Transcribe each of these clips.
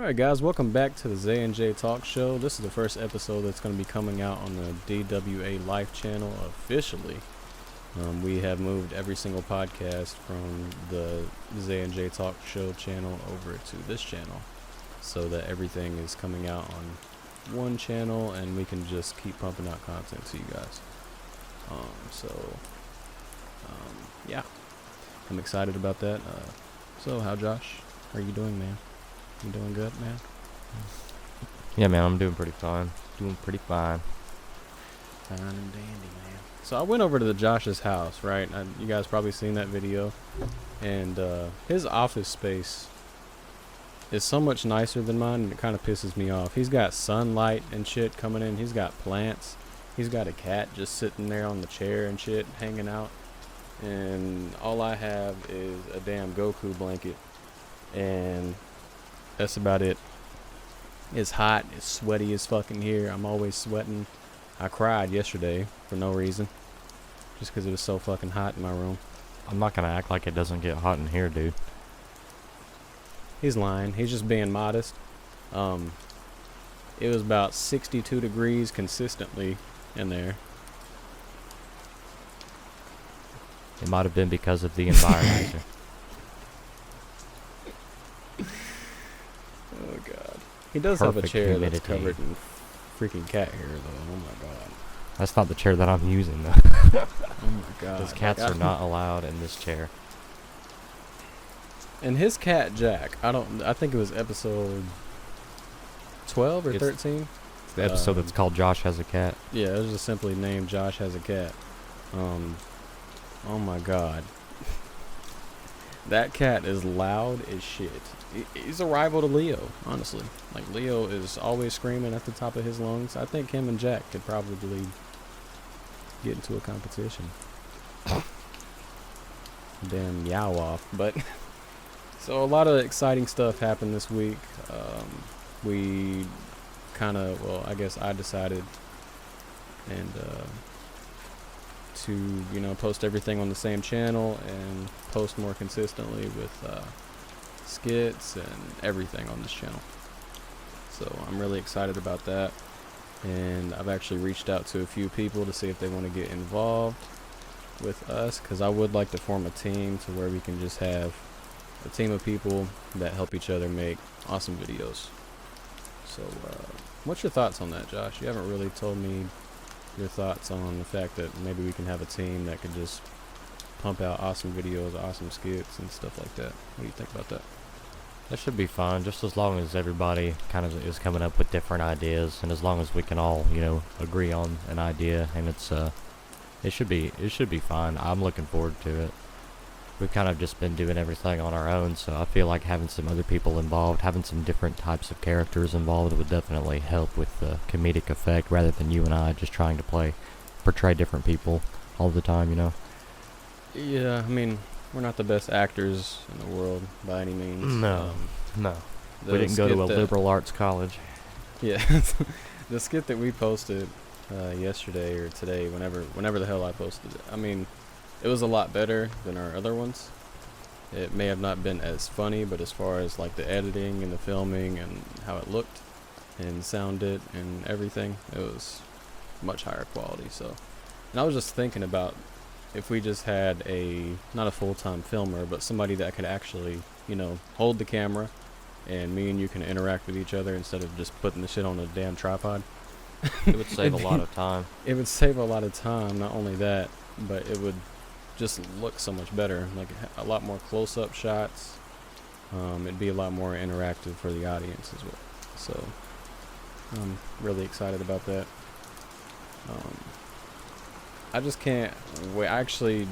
Alright guys, welcome back to the Zay Talk Show. This is the first episode that's going to be coming out on the DWA Life channel officially. We have moved every single podcast from the Zay Talk Show channel over to this channel, so that everything is coming out on one channel and we can just keep pumping out content to you guys. Yeah, I'm excited about that. So how Josh, how are you doing, man? You doing good, man? Yeah, man, I'm doing pretty fine. Doing pretty fine. Fine and dandy, man. So I went over to Josh's house, right? You guys probably seen that video. And his office space is so much nicer than mine, and it kind of pisses me off. He's got sunlight and shit coming in. He's got plants. He's got a cat just sitting there on the chair and shit, hanging out. And all I have is a damn Goku blanket. And that's about it. It's hot. It's sweaty as fucking here. I'm always sweating. I cried yesterday for no reason, just because it was so fucking hot in my room. I'm not gonna act like it doesn't get hot in here, dude. He's lying. He's just being modest. It was about 62 degrees consistently in there. It might have been because of the environment. Oh god. He does have a chair that's covered in freaking cat hair though. Oh my god. That's not the chair that I'm using though. Oh my god. Those cats are not allowed in this chair. And his cat Jack, I think it was episode 12 or 13. It's the episode that's called Josh Has a Cat. Yeah, it was just simply named Josh Has a Cat. Oh my god. That cat is loud as shit. He's a rival to Leo, honestly. Like, Leo is always screaming at the top of his lungs. I think him and Jack could probably get into a competition. Damn yow off. But, so a lot of exciting stuff happened this week. We kind of, well, I guess I decided to, post everything on the same channel and post more consistently with skits and everything on this channel. So I'm really excited about that, and I've actually reached out to a few people to see if they want to get involved with us, because I would like to form a team to where we can just have a team of people that help each other make awesome videos. So what's your thoughts on that, Josh? You haven't really told me your thoughts on the fact that maybe we can have a team that could just pump out awesome videos, awesome skits and stuff like that. What do you think about that? That should be fine, just as long as everybody kind of is coming up with different ideas, and as long as we can all, agree on an idea, and it should be fine. I'm looking forward to it. We've kind of just been doing everything on our own, so I feel like having some other people involved, having some different types of characters involved would definitely help with the comedic effect, rather than you and I just trying to portray different people all the time, Yeah, I mean, we're not the best actors in the world by any means. No. We didn't go to a liberal arts college. Yeah, the skit that we posted yesterday or today, whenever the hell I posted it, I mean, it was a lot better than our other ones. It may have not been as funny, but as far as like the editing and the filming and how it looked and sounded and everything, it was much higher quality. So, and I was just thinking about if we just had not a full-time filmer, but somebody that could actually, hold the camera, and me and you can interact with each other instead of just putting the shit on a damn tripod. It would save a lot of time. It would save a lot of time. Not only that, but it would just look so much better, like a lot more close-up shots. It'd be a lot more interactive for the audience as well. So I'm really excited about that. I just can't wait. I actually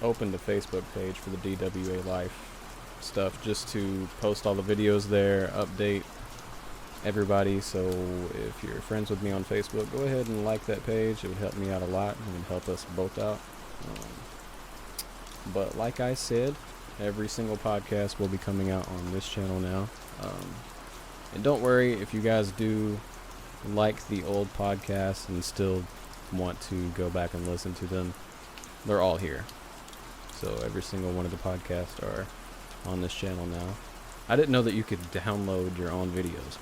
opened a Facebook page for the DWA Life stuff just to post all the videos there, update everybody. So if you're friends with me on Facebook, go ahead and like that page. It would help me out a lot, and it would help us both out. But like I said, every single podcast will be coming out on this channel now. And don't worry if you guys do like the old podcasts and still want to go back and listen to them. They're all here. So every single one of the podcasts are on this channel now. I didn't know that you could download your own videos.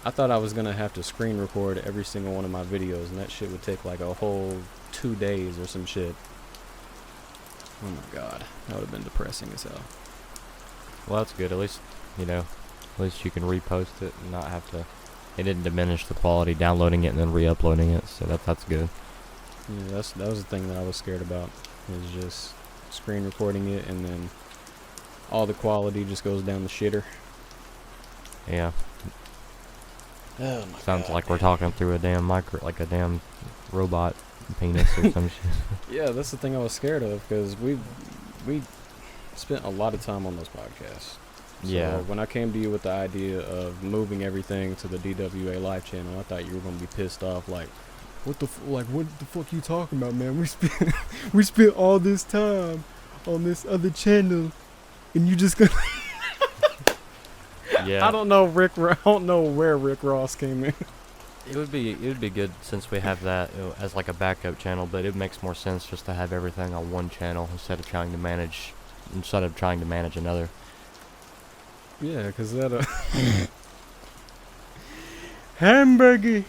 I thought I was gonna have to screen record every single one of my videos, and that shit would take like a whole 2 days or some shit. Oh my god, that would have been depressing as hell. Well, that's good. At least, at least you can repost it and not have to. It didn't diminish the quality downloading it and then re-uploading it, so that's good. Yeah, that was the thing that I was scared about, is just screen recording it and then all the quality just goes down the shitter. Yeah. Oh my Sounds god, like man. we're talking through a damn like a damn robot penis or some shit. Yeah, that's the thing I was scared of, because we spent a lot of time on those podcasts. So Yeah. when I came to you with the idea of moving everything to the DWA live channel, I thought you were gonna be pissed off. Like, what the fuck you talking about, man? We spent all this time on this other channel, and you just gonna. Yeah. I don't know where Rick Ross came in. It would be good since we have that as like a backup channel, but it makes more sense just to have everything on one channel instead of trying to manage another. Yeah, because that hamburger.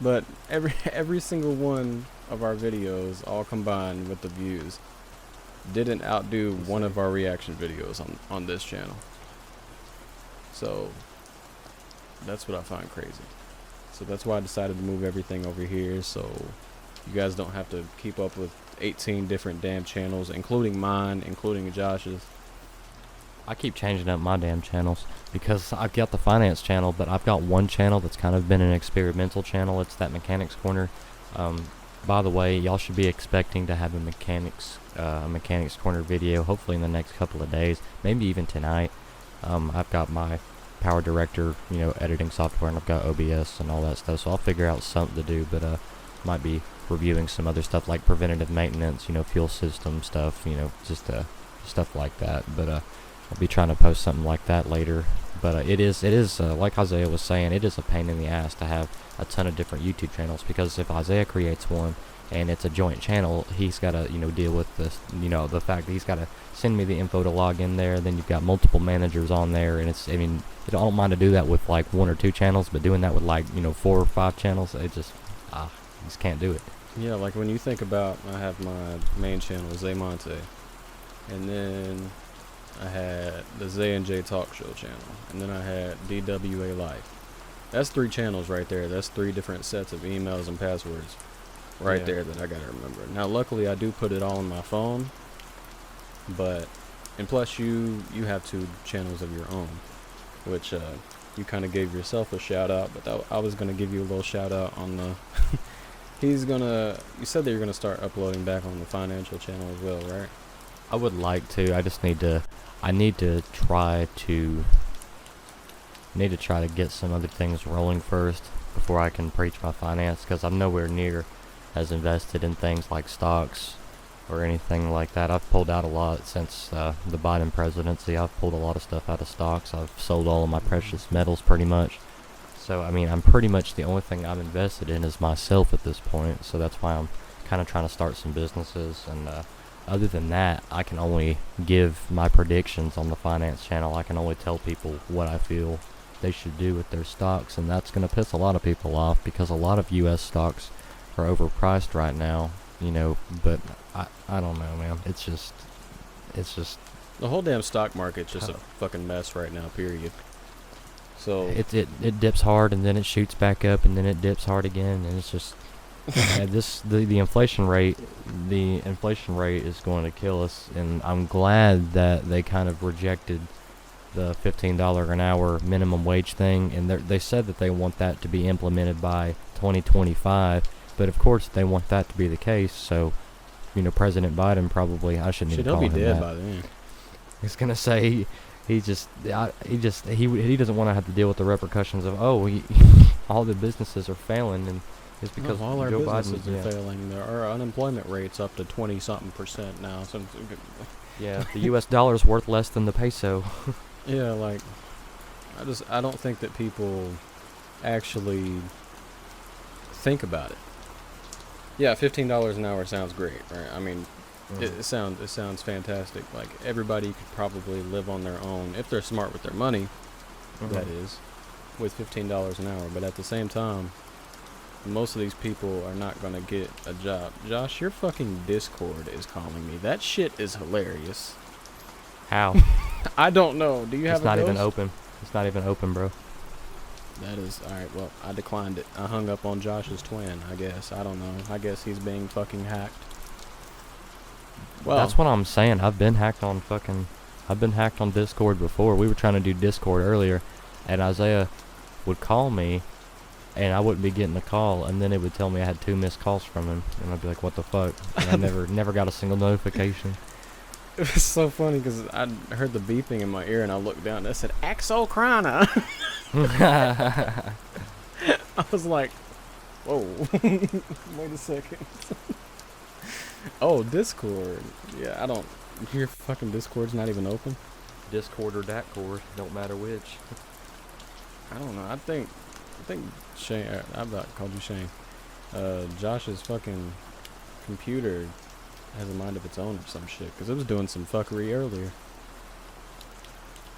But every single one of our videos, all combined with the views, didn't outdo one of our reaction videos on this channel. So that's what I find crazy. So that's why I decided to move everything over here, so you guys don't have to keep up with 18 different damn channels, including mine, including Josh's. I keep changing up my damn channels because I've got the finance channel, but I've got one channel that's kind of been an experimental channel. It's that mechanics corner. By the way, y'all should be expecting to have a mechanics corner video hopefully in the next couple of days, maybe even tonight. I've got my Power Director, editing software, and I've got OBS and all that stuff, so I'll figure out something to do, but might be reviewing some other stuff like preventative maintenance, fuel system stuff, just stuff like that, but I'll be trying to post something like that later. But it is like Isaiah was saying, it is a pain in the ass to have a ton of different YouTube channels, because if Isaiah creates one and it's a joint channel, he's got to deal with this, the fact that he's got to send me the info to log in there. Then you've got multiple managers on there, and I don't mind to do that with like 1 or 2 channels, but doing that with like 4 or 5 channels, it just you just can't do it. Yeah, like when you think about, I have my main channel, Zaymonte, and then I had the Zay and J Talk Show channel, and then I had DWA Life. That's 3 channels right there. That's 3 different sets of emails and passwords right there that I gotta remember. Now, luckily, I do put it all on my phone, and plus you have 2 channels of your own, which you kind of gave yourself a shout out, but I was gonna give you a little shout out on the. You said that you're gonna start uploading back on the financial channel as well, right? I would like to. I need to try to get some other things rolling first before I can preach my finance, because I'm nowhere near as invested in things like stocks or anything like that. I've pulled out a lot since the Biden presidency. I've pulled a lot of stuff out of stocks. I've sold all of my precious metals pretty much. So, I'm pretty much the only thing I'm invested in is myself at this point. So that's why I'm kind of trying to start some businesses. And other than that, I can only give my predictions on the finance channel. I can only tell people what I feel they should do with their stocks. And that's going to piss a lot of people off, because a lot of U.S. stocks are overpriced right now, but I don't know, man. It's just The whole damn stock market's just a fucking mess right now, period. So it dips hard and then it shoots back up and then it dips hard again, and it's just the inflation rate is going to kill us. And I'm glad that they kind of rejected the $15 an hour minimum wage thing, and they said that they want that to be implemented by 2025. But of course, they want that to be the case. So, President Biden probably, I shouldn't even call him that. He'll be dead by then. He's gonna say he doesn't want to have to deal with the repercussions of all the businesses are failing, and it's because all our Joe businesses Biden are failing. Our unemployment rate's up to 20-something% now. So yeah, the U.S. dollar's worth less than the peso. yeah, like I don't think that people actually think about it. Yeah, $15 an hour sounds great, right? It sounds fantastic. Like, everybody could probably live on their own if they're smart with their money. That is, with $15 an hour. But at the same time, most of these people are not gonna get a job. Josh, your fucking Discord is calling me. That shit is hilarious. How? I don't know. Do you have It's not a even ghost? open. It's not even open, bro. That is alright. Well, I declined it. I hung up on Josh's twin. I guess. I don't know. I guess he's being fucking hacked. Well, That's what I'm saying. I've been hacked on Discord before. We were trying to do Discord earlier, and Isaiah would call me, and I wouldn't be getting the call, and then it would tell me I had 2 missed calls from him, and I'd be like, "What the fuck?" And I never got a single notification. it was so funny because I heard the beeping in my ear, and I looked down and it said Axocrina. I was like, whoa. Wait a second. Oh, Discord. Yeah, I don't. Your fucking Discord's not even open? Discord or Datcord, don't matter which. I don't know. I think Shane. I've about called you Shane. Josh's fucking computer has a mind of its own or some shit, because it was doing some fuckery earlier.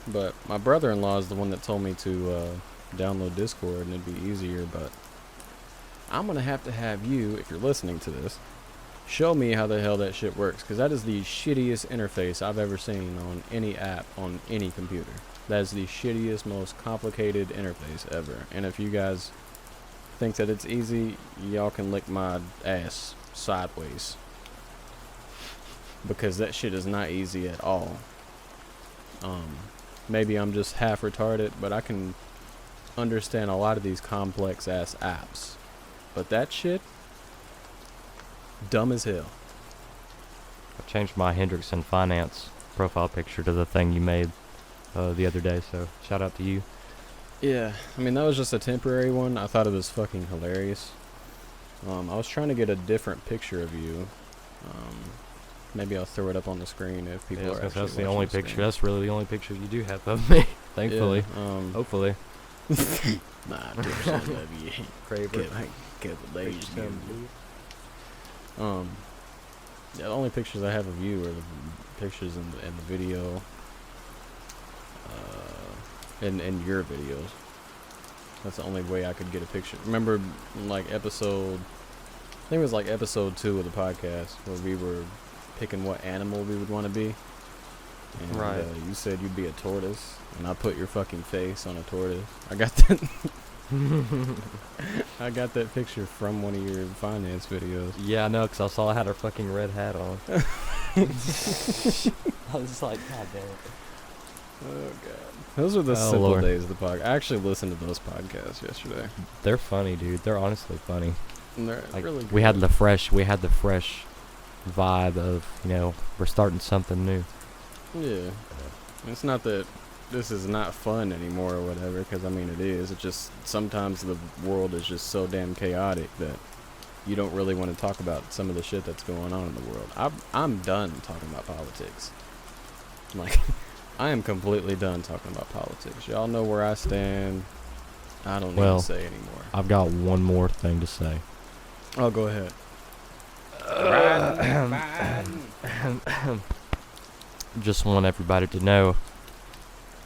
But my brother-in-law is the one that told me to download Discord and it'd be easier. But I'm gonna have you, if you're listening to this, show me how the hell that shit works, because that is the shittiest interface I've ever seen on any app on any computer. That is the shittiest, most complicated interface ever. And if you guys think that it's easy, y'all can lick my ass sideways, because that shit is not easy at all. Maybe I'm just half retarded, but I can understand a lot of these complex ass apps. But that shit, dumb as hell. I changed my Hendrickson Finance profile picture to the thing you made the other day, so shout out to you. Yeah, I mean, that was just a temporary one. I thought it was fucking hilarious. I was trying to get a different picture of you. Maybe I'll throw it up on the screen if people are actually that's the watching only the stream. picture. That's really the only picture you do have of me. Thankfully. Yeah, Hopefully. Nah, dude, I love you. Craver. Get the ladies. Yeah, the only pictures I have of you are the pictures in the video, in your videos. That's the only way I could get a picture. Remember, like episode, I think it was like episode 2 of the podcast, where we were picking what animal we would want to be. And, Right. You said you'd be a tortoise, and I put your fucking face on a tortoise. I got that. I got that picture from one of your finance videos. Yeah, I know, 'cause I saw I had her fucking red hat on. I was just like, God damn it. Oh god, those are the Oh, simple Lord. days of the podcast. I actually listened to those podcasts yesterday. They're funny, dude. They're honestly funny. And they're Like, really good. we had the fresh vibe of, we're starting something new. Yeah, it's not that this is not fun anymore or whatever, because I mean it is. It's just sometimes the world is just so damn chaotic that you don't really want to talk about some of the shit that's going on in the world. I'm done talking about politics. Like, I am completely done talking about politics. Y'all know where I stand. I don't need to say anymore. I've got one more thing to say. Oh, go ahead. Just want everybody to know,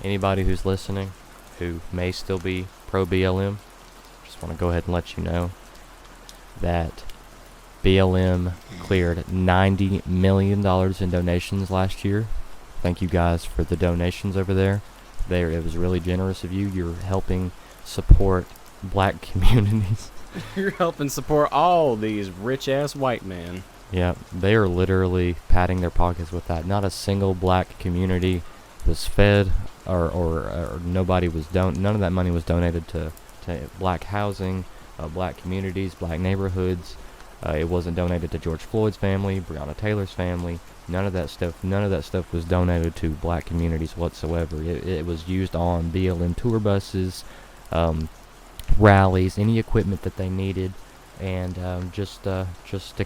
anybody who's listening who may still be pro BLM, just want to go ahead and let you know that BLM cleared $90 million in donations last year. Thank you guys for the donations over there. It was really generous of you. You're helping support black communities. You're helping support all these rich-ass white men. Yeah, they are literally patting their pockets with that. Not a single black community was fed, or nobody was none of that money was donated to black housing, black communities, black neighborhoods. It wasn't donated to George Floyd's family, Breonna Taylor's family. None of that stuff was donated to black communities whatsoever. It was used on BLM tour buses, rallies, any equipment that they needed. And just to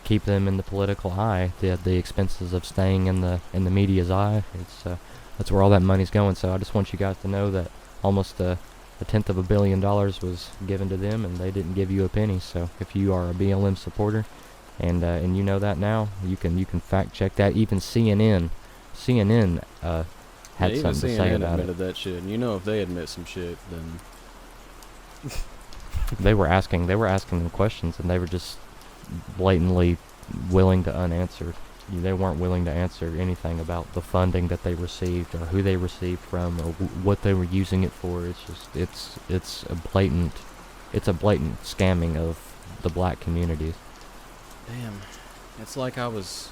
keep them in the political eye, the expenses of staying in the media's eye, that's where all that money's going. So I just want you guys to know that almost a tenth of $1 billion was given to them, and they didn't give you a penny. So if you are a BLM supporter, And you know that now. You can fact check that. Even CNN had even something to CNN say about it. admitted that shit. And you know, if they admit some shit, then They were asking them questions, and they were just blatantly willing to unanswer. They weren't willing to answer anything about the funding that they received, or who they received from, or what they were using it for. It's just it's a blatant scamming of the black communities. damn, it's like I was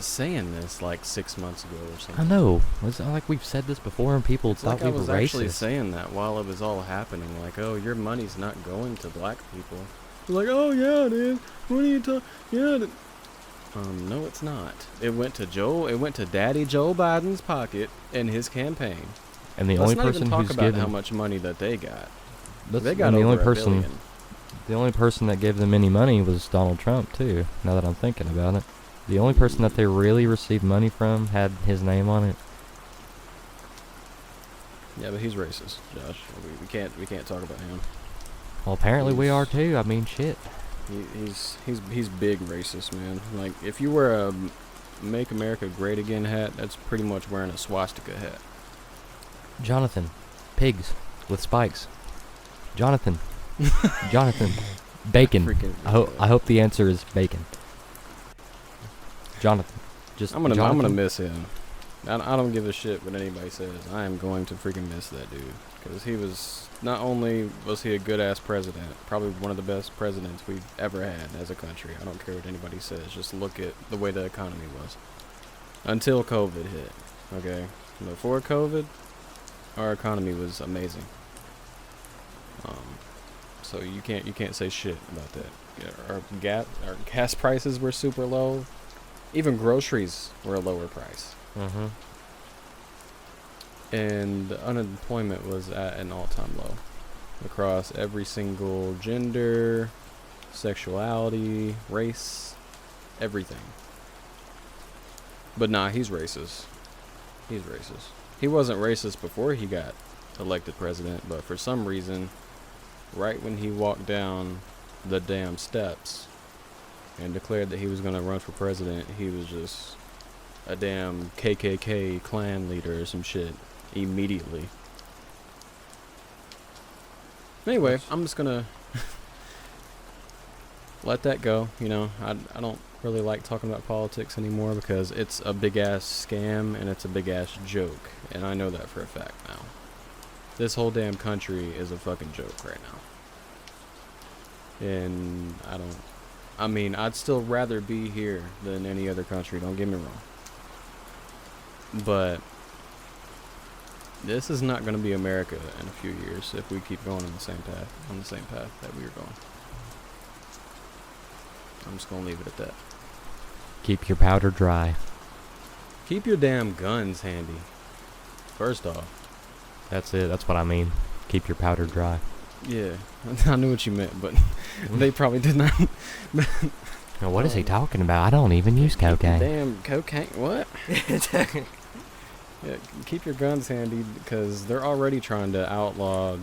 saying this like 6 months ago or something. I know. It's like we've said this before, and people It's thought like I we were was actually racist. saying that while it was all happening. Like, oh, your money's not going to black people. Like, oh yeah, dude. What are you talking? Yeah. No, it's not. It went to Daddy Joe Biden's pocket in his campaign. And the Let's only not person even talk who's about given how much money that they got. that's, They got and the over only $1 person billion. the only person that gave them any money was Donald Trump too. Now that I'm thinking about it, the only person that they really received money from had his name on it. Yeah, but he's racist, Josh. We can't talk about him. Well, apparently we are too. I mean, shit. He's big racist, man. Like, if you wear a "Make America Great Again" hat, that's pretty much wearing a swastika hat. Jonathan, pigs with spikes. Jonathan, bacon. Freaking, I hope the answer is bacon. Jonathan, just I'm gonna Jonathan? miss him. I don't give a shit what anybody says. I am going to freaking miss that dude, because he was, not only was he a good ass president, probably one of the best presidents we've ever had as a country. I don't care what anybody says. Just look at the way the economy was until COVID hit. Okay, before COVID, our economy was amazing. So you can't say shit about that. Yeah, our gas prices were super low. Even groceries were a lower price. Mm-hmm. And the unemployment was at an all-time low across every single gender, sexuality, race, everything. But nah, he's racist. He's racist. He wasn't racist before he got elected president, but for some reason, right when he walked down the damn steps and declared that he was going to run for president, he was just a damn KKK clan leader or some shit immediately. Anyway, I'm just gonna let that go. I don't really like talking about politics anymore because it's a big ass scam and it's a big ass joke, and I know that for a fact now. This whole damn country is a fucking joke right now. And I'd still rather be here than any other country, don't get me wrong. But this is not going to be America in a few years if we keep going on the same path that we are going. I'm just going to leave it at that. Keep your powder dry. Keep your damn guns handy. First off. That's it. That's what I mean. Keep your powder dry. Yeah, I knew what you meant, but they probably did not. Now, what is he talking about? I don't even use cocaine. Damn cocaine, what? Yeah, keep your guns handy because they're already trying to outlaw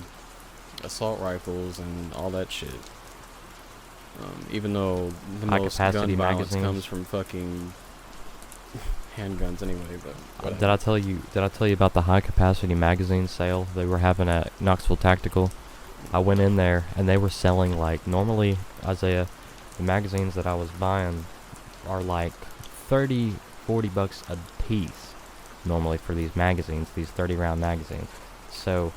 assault rifles and all that shit. Even though the most gun High-capacity violence magazines. comes from fucking handguns anyway. But whatever. Did I tell you about the high capacity magazine sale they were having at Knoxville Tactical? I went in there and they were selling, like, normally, Isaiah, the magazines that I was buying are like $30-40 a piece normally for these magazines, these 30 round magazines. So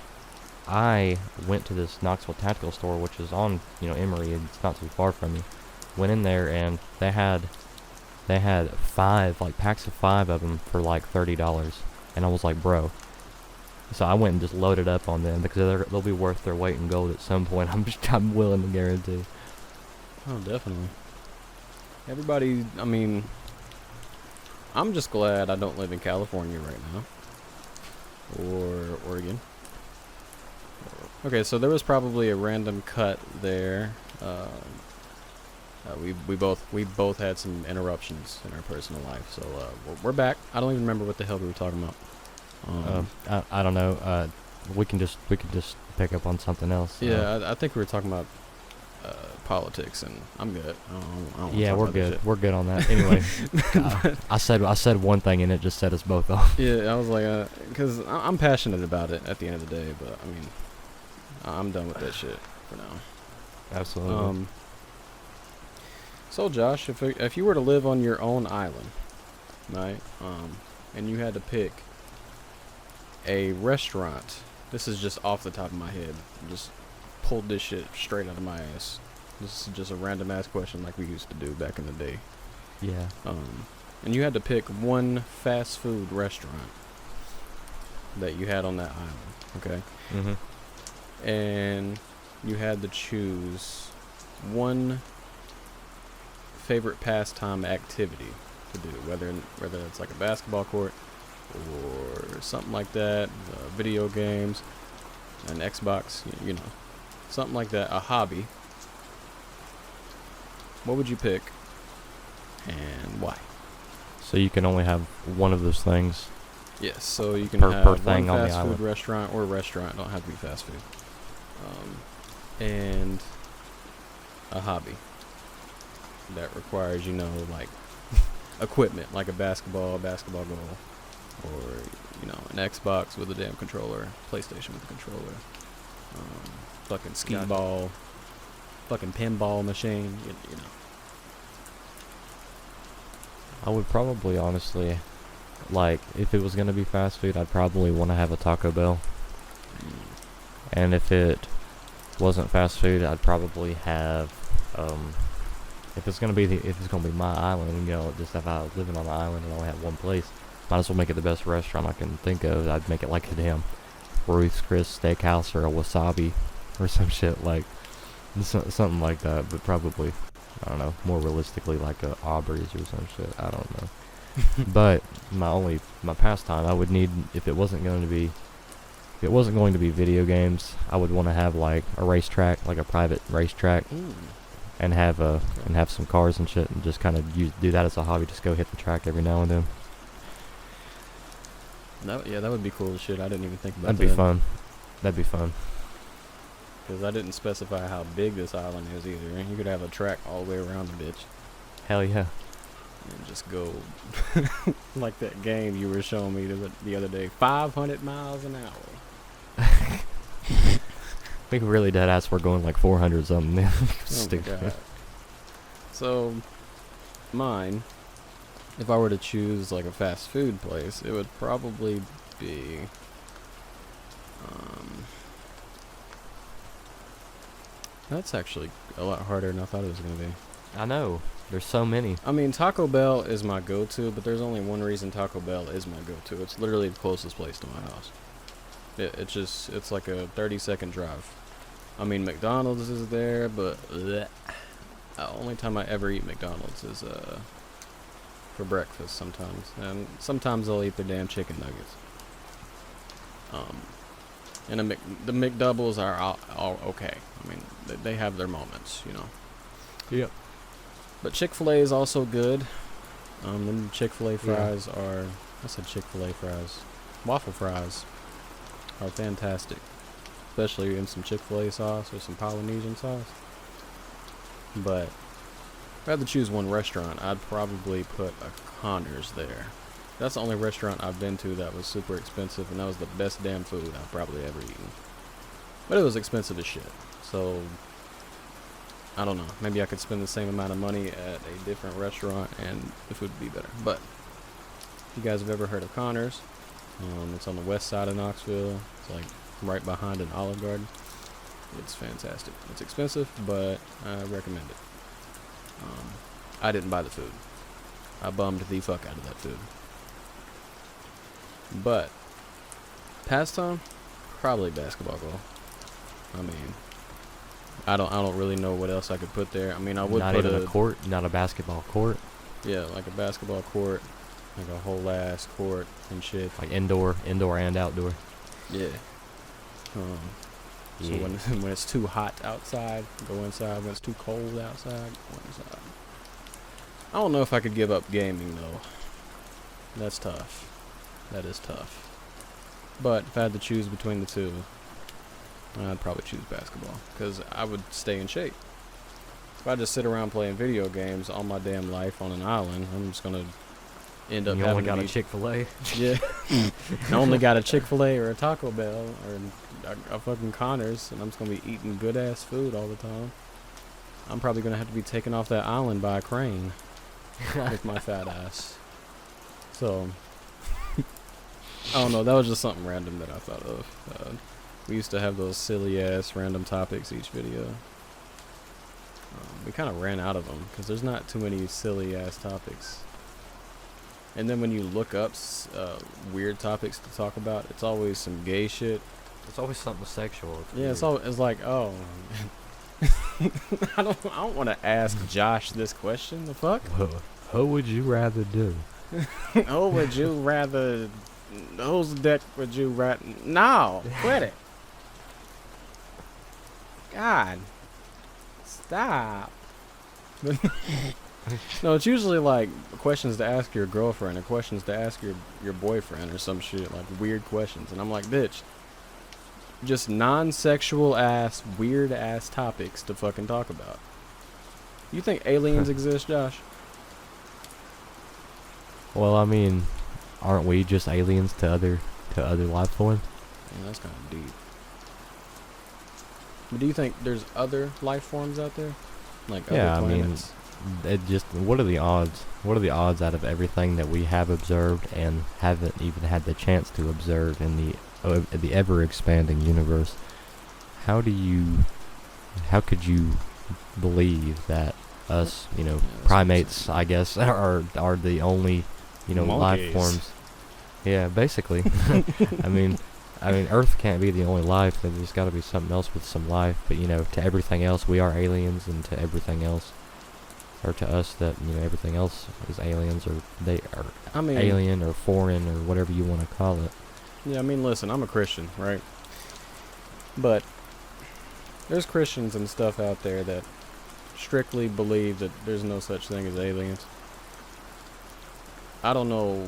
I went to this Knoxville Tactical store, which is on, Emory, and it's not too far from me. Went in there and they had 5, like, packs of 5 of them for like $30, and I was like, bro. So I went and just loaded up on them because they'll be worth their weight in gold at some point. I'm willing to guarantee. Oh, definitely. Everybody, I'm just glad I don't live in California right now. Or Oregon. Okay, so there was probably a random cut there. We both had some interruptions in our personal life, so we're back. I don't even remember what the hell we were talking about. I don't know. We can just pick up on something else. Yeah, I think we were talking about politics, and I'm good. I don't wanna Yeah, talk we're about this good. shit. We're good on that. Anyway, I said one thing and it just set us both off. Yeah, I was like, because I'm passionate about it at the end of the day, but I mean, I'm done with that shit for now. Absolutely. So Josh, if you were to live on your own island, right, and you had to pick a restaurant, this is just off the top of my head, just pulled this shit straight out of my ass. This is just a random ass question like we used to do back in the day. Yeah. And you had to pick one fast food restaurant that you had on that island, okay? Mm-hmm. And you had to choose one favorite pastime activity to do, whether it's like a basketball court or something like that, video games, an Xbox, you know, something like that, a hobby. What would you pick and why? So you can only have one of those things. Yes, so you can Per have thing one on the fast food island. restaurant or restaurant, don't have to be fast food, and a hobby that requires, you know, like equipment, like a basketball goal, or you know, an Xbox with a damn controller, PlayStation with a controller, fucking skee Gotcha. ball, fucking pinball machine, you know. I would probably honestly, like, if it was gonna be fast food, I'd probably want to have a Taco Bell. And if it wasn't fast food, I'd probably have, if it's gonna be my island, you know, just if I was living on the island and only have one place, might as well make it the best restaurant I can think of. I'd make it like a damn Ruth's Chris Steakhouse or a Wasabi or some shit like something like that. But probably, I don't know, more realistically like a Aubrey's or some shit. I don't know. But my pastime I would need, if it wasn't going to be video games, I would want to have like a racetrack, like a private racetrack, and have some cars and shit, and just kind of do that as a hobby. Just go hit the track every now and then. That would be cool as shit. I didn't even think about that. That'd be fun. Because I didn't specify how big this island is either. You could have a track all the way around the bitch. Hell yeah. And just go like that game you were showing me the other day. 500 miles an hour. I think really dead ass we're going like 400 something. Man. Stupid. Oh my God. So, mine, if I were to choose like a fast food place, it would probably be that's actually a lot harder than I thought it was going to be. I know. There's so many. I mean, Taco Bell is my go-to, but there's only one reason Taco Bell is my go-to. It's literally the closest place to my house. It's like a 30-second drive. I mean, McDonald's is there, but bleh. The only time I ever eat McDonald's is for breakfast sometimes. And sometimes I'll eat their damn chicken nuggets. And the McDoubles are all okay. I mean, they have their moments, you know. Yep. But Chick-fil-A is also good. Them Chick-fil-A Yeah. fries are... I said Chick-fil-A fries. Waffle fries are fantastic. Especially in some Chick-fil-A sauce or some Polynesian sauce. But if I had to choose one restaurant, I'd probably put a Connors there. That's the only restaurant I've been to that was super expensive, and that was the best damn food I've probably ever eaten. But it was expensive as shit. So, I don't know. Maybe I could spend the same amount of money at a different restaurant and the food would be better. But, if you guys have ever heard of Connors, it's on the west side of Knoxville. It's like right behind an Olive Garden. It's fantastic. It's expensive, but I recommend it. I didn't buy the food. I bummed the fuck out of that food. But, pastime? Probably basketball goal. I mean, I don't really know what else I could put there. I mean, I would Not put even a court, not a basketball court, yeah, like a basketball court, like a whole ass court and shit. like indoor and outdoor. Yeah. So Yeah. when it's too hot outside, go inside. When it's too cold outside, go inside. I don't know if I could give up gaming though. That's tough. That is tough. But if I had to choose between the two, I'd probably choose basketball because I would stay in shape. If I just sit around playing video games all my damn life on an island, I'm just gonna end up You having only got to a be Chick-fil-A. yeah. I only got a Chick-fil-A or a Taco Bell or a fucking Connors, and I'm just gonna be eating good ass food all the time. I'm probably gonna have to be taken off that island by a crane with my fat ass. So I don't know. That was just something random that I thought of. We used to have those silly ass random topics each video. We kind of ran out of them because there's not too many silly ass topics. And then when you look up weird topics to talk about, it's always some gay shit. It's always something sexual. Yeah, it's like, oh, I don't want to ask Josh this question. The fuck? What would you rather do? Oh, would you rather? Whose dick would you rather? No, quit it. God, stop. No, it's usually like questions to ask your girlfriend or questions to ask your boyfriend or some shit, like weird questions. And I'm like, bitch, just non-sexual ass, weird ass topics to fucking talk about. You think aliens exist, Josh? Well, I mean, aren't we just aliens to other life forms? Yeah, that's kind of deep. But do you think there's other life forms out there? Like Yeah, other I mean, planets? it just, what are the odds? What are the odds out of everything that we have observed and haven't even had the chance to observe in the ever expanding universe? How could you believe that us, primates, I guess, are the only, life Monkeys. forms? Yeah, basically. I mean, Earth can't be the only life. There's got to be something else with some life. But to everything else, we are aliens, and to everything else, or to us, that everything else is aliens, or they are alien or foreign or whatever you want to call it. Yeah, I mean, listen, I'm a Christian, right? But there's Christians and stuff out there that strictly believe that there's no such thing as aliens. I don't know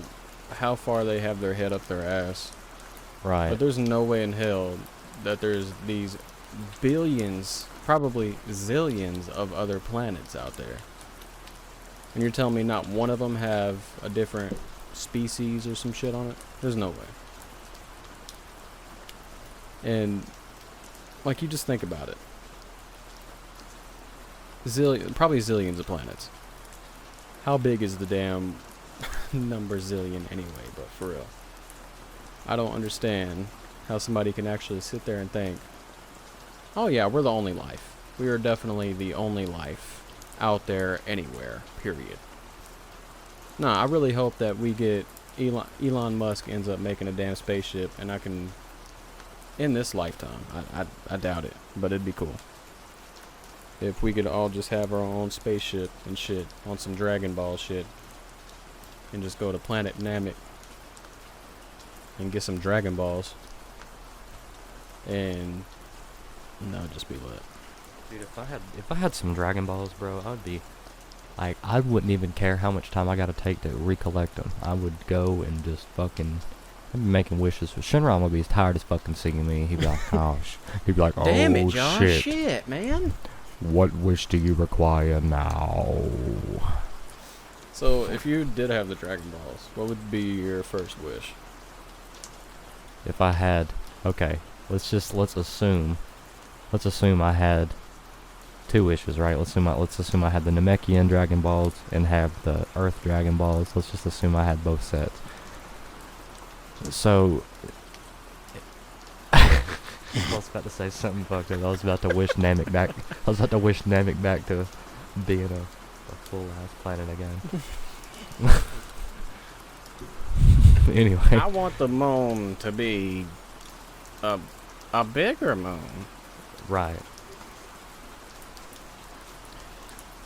how far they have their head up their ass. Right. But there's no way in hell that there's these billions, probably zillions of other planets out there. And you're telling me not one of them have a different species or some shit on it? There's no way. And, like, you just think about it. Probably zillions of planets. How big is the damn number zillion anyway, but for real? I don't understand how somebody can actually sit there and think, oh yeah, we're the only life. We are definitely the only life out there anywhere, period. Nah, I really hope that we get Elon Musk ends up making a damn spaceship and I can, in this lifetime, I doubt it, but it'd be cool. If we could all just have our own spaceship and shit on some Dragon Ball shit and just go to Planet Namek and get some Dragon Balls, and that would just be lit. Dude, if I had some Dragon Balls, bro, I'd be like, I wouldn't even care how much time I gotta take to recollect them. I would go and just fucking, I'd be making wishes. Shinron would be as tired as fucking seeing me. He'd be like, oh, he'd be like, oh, damn it, Josh, shit. shit, man. What wish do you require now? So, if you did have the Dragon Balls, what would be your first wish? If I had, okay, let's assume I had two wishes, right? Let's assume I had the Namekian Dragon Balls and have the Earth Dragon Balls. Let's just assume I had both sets. So, I was about to say something fucked up. I was about to wish Namek back. I was about to wish Namek back to being a full ass planet again. Anyway, I want the moon to be a bigger moon. right.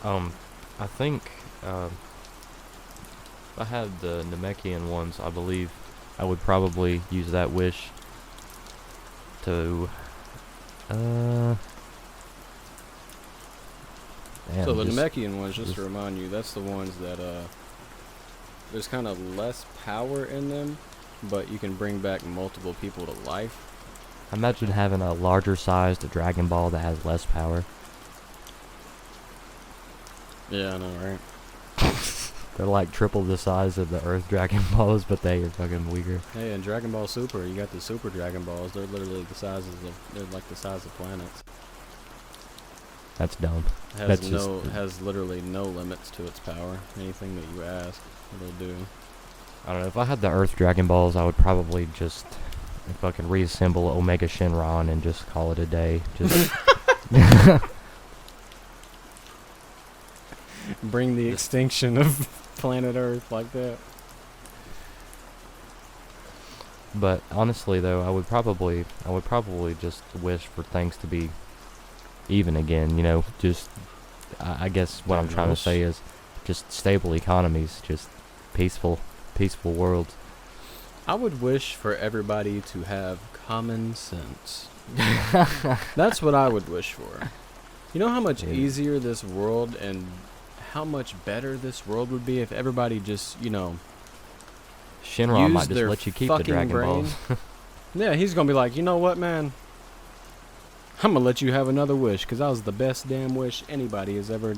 I think if I had the Namekian ones, I believe I would probably use that wish to damn, So the Namekian ones, just to remind you, that's the ones that there's kind of less power in them, but you can bring back multiple people to life. Imagine having a larger sized Dragon Ball that has less power. Yeah, I know, right? They're like triple the size of the Earth Dragon Balls, but they are fucking weaker. Hey, in Dragon Ball Super, you got the Super Dragon Balls. They're literally they're like the size of planets. That's dumb. Has literally no limits to its power. Anything that you ask, it'll do. I don't know. If I had the Earth Dragon Balls, I would probably just fucking reassemble Omega Shenron and just call it a day. Just bring the extinction of planet Earth like that. But honestly, though, I would probably just wish for things to be even again. You know, just I guess what I'm trying to say is just stable economies, just peaceful worlds. I would wish for everybody to have common sense. That's what I would wish for. You know how much easier this world and how much better this world would be if everybody just, Shenron might just let you keep the Dragon Balls. Yeah, he's gonna be like, you know what, man? I'm gonna let you have another wish, because that was the best damn wish anybody has ever...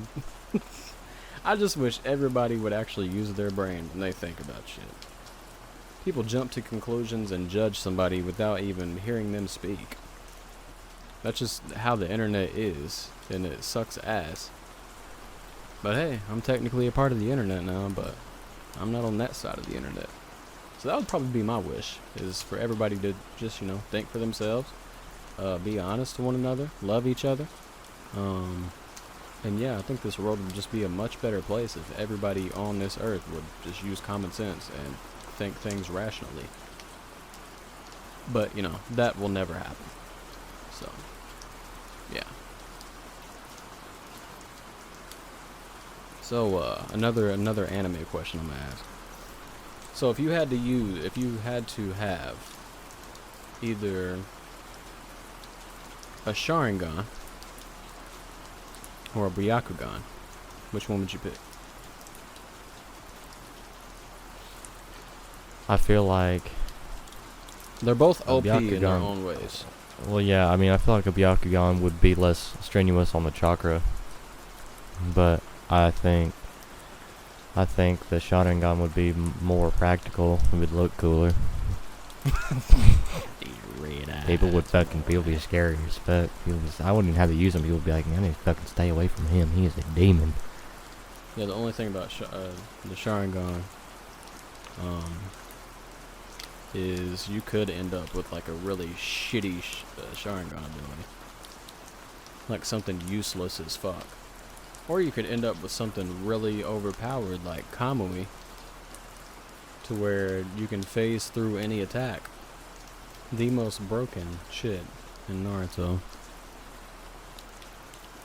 I just wish everybody would actually use their brain when they think about shit. People jump to conclusions and judge somebody without even hearing them speak. That's just how the internet is, and it sucks ass. But hey, I'm technically a part of the internet now, but I'm not on that side of the internet. So that would probably be my wish, is for everybody to just, think for themselves, be honest to one another, love each other. And yeah, I think this world would just be a much better place if everybody on this earth would just use common sense and think things rationally. But, that will never happen. So, yeah. So, another anime question I'm gonna ask. So, if you had to have either a Sharingan or a Byakugan, which one would you pick? I feel like they're both OP in their Byakugan. own ways. Well, yeah, I mean, I feel like a Byakugan would be less strenuous on the chakra, but I think the Sharingan would be more practical. It would look cooler. People would be scary as fuck. I wouldn't even have to use him. People would be like, I need to fucking stay away from him. He is a demon. Yeah, the only thing about the Sharingan is you could end up with like a really shitty Sharingan ability. Like something useless as fuck. Or you could end up with something really overpowered like Kamui, to where you can phase through any attack. The most broken shit in Naruto.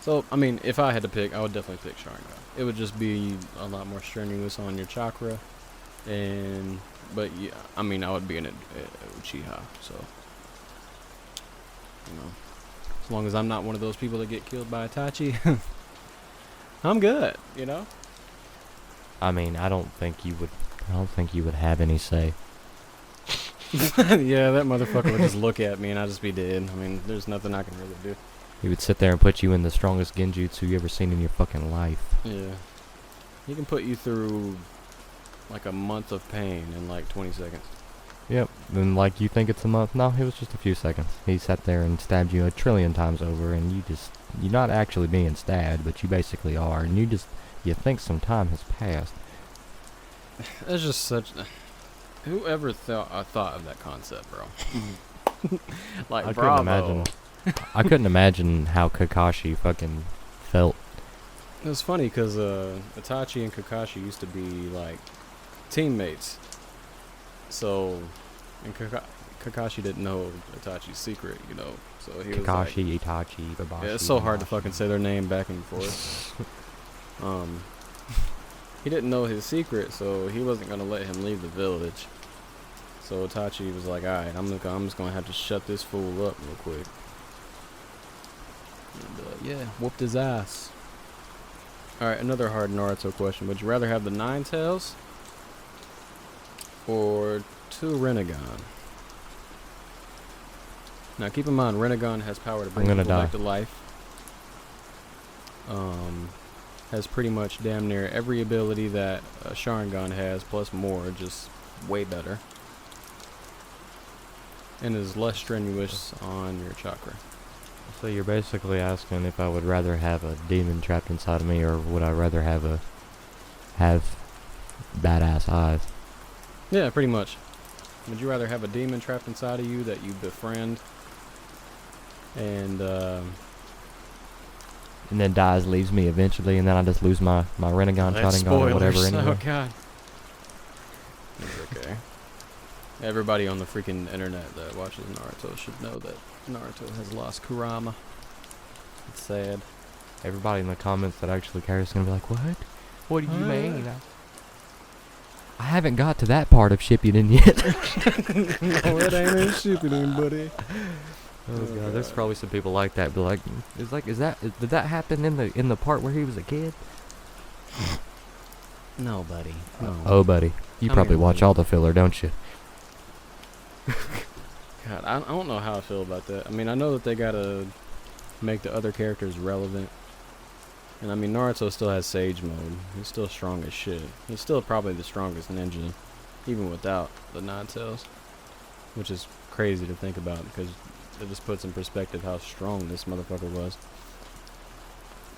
So, I mean, if I had to pick, I would definitely pick Sharingan. It would just be a lot more strenuous on your chakra. But yeah, I mean, I would be an Uchiha, so. As long as I'm not one of those people that get killed by Itachi, I'm good, I mean, I don't think you would have any say. Yeah, that motherfucker would just look at me and I'd just be dead. I mean, there's nothing I can really do. He would sit there and put you in the strongest genjutsu you ever seen in your fucking life. Yeah. He can put you through like a month of pain in like 20 seconds. Yep, and like you think it's a month. No, it was just a few seconds. He sat there and stabbed you 1,000,000,000 times over, and you're not actually being stabbed, but you basically are, and you think some time has passed. That's just such... Whoever thought of that concept, bro? Like, bravo. I couldn't imagine how Kakashi fucking felt. It was funny because Itachi and Kakashi used to be like teammates. So, and Kakashi didn't know Itachi's secret, So he was like, Itachi, Babashi. Yeah, it's so hard to fucking say their name back and forth. He didn't know his secret, so he wasn't gonna let him leave the village. So Itachi was like, "Alright, I'm just gonna have to shut this fool up real quick." And, yeah, whooped his ass. Alright, another hard Naruto question. Would you rather have the 9 tails or 2 Rinnegan? Now keep in mind, Rinnegan has power to bring people back to life. has pretty much damn near every ability that a Sharingan has, plus more, just way better. And is less strenuous on your chakra. So you're basically asking if I would rather have a demon trapped inside of me, or would I rather have badass eyes? Yeah, pretty much. Would you rather have a demon trapped inside of you that you befriend and then dies, leaves me eventually, and then I just lose my Renegon, Sharingan, or whatever anyway? Oh god. It's okay. Everybody on the freaking internet that watches Naruto should know that Naruto has lost Kurama. It's sad. Everybody in the comments that actually cares is gonna be like, what? What do you mean? I haven't got to that part of Shippuden yet. No, it ain't in Shippuden, buddy. Oh god, there's probably some people like that. Be like, did that happen in the part where he was a kid? No, buddy. No. Oh, buddy, you probably watch all the filler, don't you? God, I don't know how I feel about that. I mean, I know that they gotta make the other characters relevant. And I mean, Naruto still has Sage Mode. He's still strong as shit. He's still probably the strongest ninja, even without the 9 tails. Which is crazy to think about, because it just puts in perspective how strong this motherfucker was.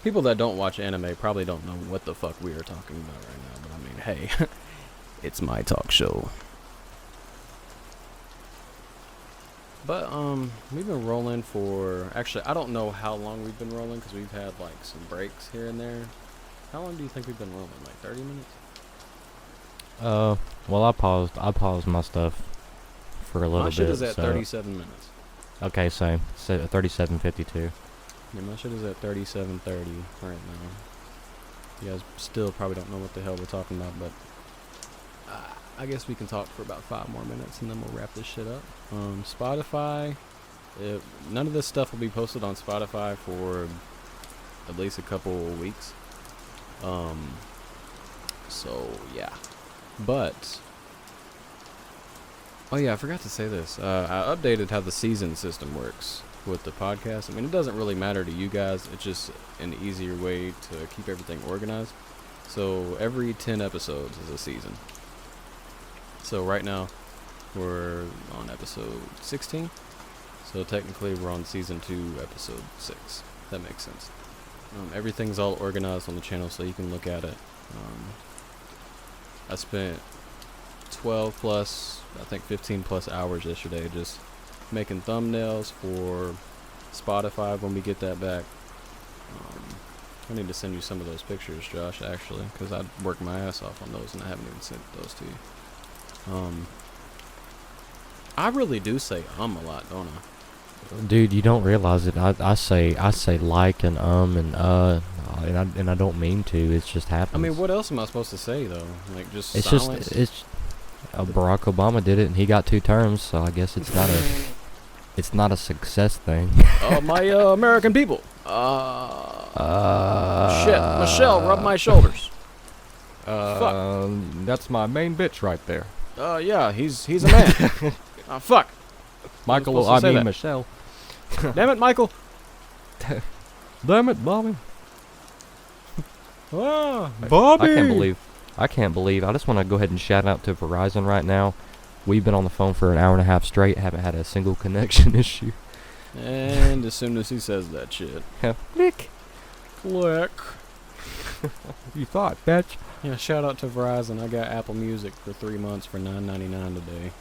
People that don't watch anime probably don't know what the fuck we are talking about right now. But I mean, hey, it's my talk show. But we've been rolling for, actually I don't know how long we've been rolling, because we've had like some breaks here and there. How long do you think we've been rolling? Like 30 minutes? Well, I paused my stuff for a little bit. My shit is at 37 minutes. Okay, same. So 37:52. Yeah, my shit is at 37:30 right now. You guys still probably don't know what the hell we're talking about, but I guess we can talk for about 5 more minutes and then we'll wrap this shit up. Spotify, none of this stuff will be posted on Spotify for at least a couple weeks. So yeah, but oh yeah, I forgot to say this. I updated how the season system works with the podcast. I mean, it doesn't really matter to you guys. It's just an easier way to keep everything organized. So every 10 episodes is a season. So right now we're on episode 16. So technically we're on season 2, episode 6. That makes sense. Everything's all organized on the channel so you can look at it. I spent 12 plus, I think 15 plus hours yesterday just making thumbnails for Spotify when we get that back. I need to send you some of those pictures, Josh, actually, because I worked my ass off on those and I haven't even sent those to you. I really do say a lot, don't I? Dude, you don't realize it. I say like and and I don't mean to. It just happens. I mean, what else am I supposed to say though? Like just it's silence? Barack Obama did it and he got 2 terms, so I guess it's not a success thing. My American people. Shit, Michelle, rub my shoulders. Fuck. That's my main bitch right there. Yeah, he's a man. Fuck. Michael, I mean Michelle. Damn it, Michael. Damn it, Bobby. Bobby. I can't believe. I just want to go ahead and shout out to Verizon right now. We've been on the phone for an hour and a half straight, haven't had a single connection issue. And as soon as he says that shit, click. You thought, bitch. Yeah, shout out to Verizon. I got Apple Music for 3 months for $9.99 today.